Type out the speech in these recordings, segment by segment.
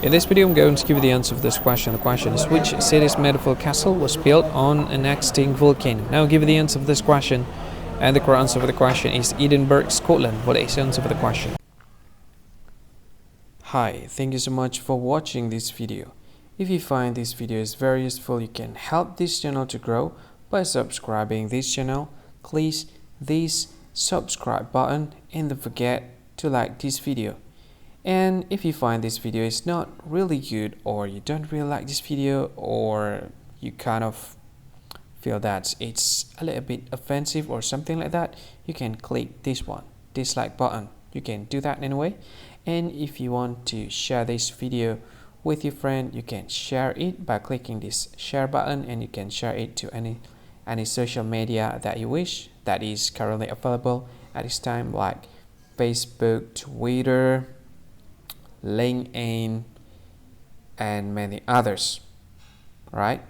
In this video, I'm going to give you the answer of this question. The question is, which city's medieval castle was built on an extinct volcano? Now I'll give you the answer of this question, and the correct answer for the question is Edinburgh, Scotland. What is the answer for the question? Hi, thank you so much for watching this video. If you find this video is very useful, you can help this channel to grow by subscribing this channel. Please this subscribe button and don't forget to like this video. And if you find this video is not really good, or you don't really like this video, or you kind of feel that it's a little bit offensive or something like that, you can click this one, dislike button. You can do that anyway. And if you want to share this video with your friend, you can share it by clicking this share button, and you can share it to any social media that you wish that is currently available at this time, like Facebook, Twitter, LinkedIn, and many others, right?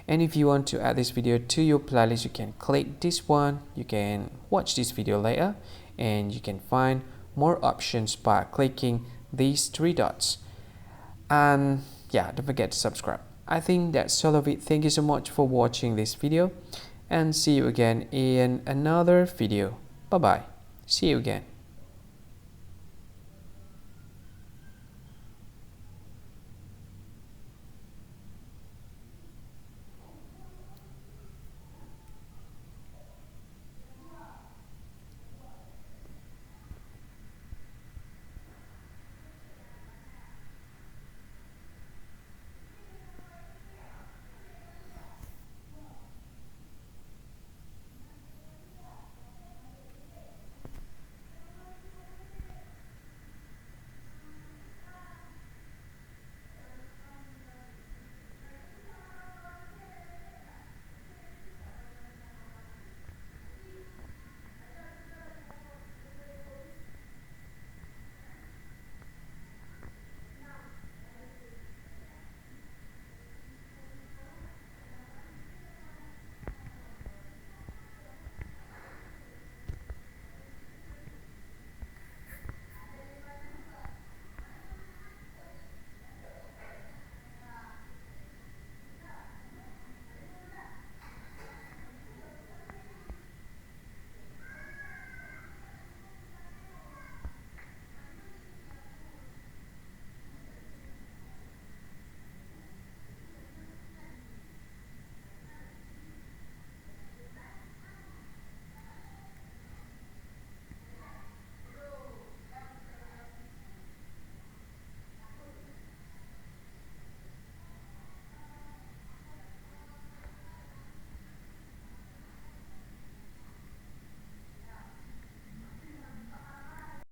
And if you want to add this video to your playlist, you can click this one. You can watch this video later, and you can find more options by clicking these three dots. And yeah, don't forget to subscribe. I think that's all of it. Thank you so much for watching this video, and see you again in another video. Bye bye. See you again.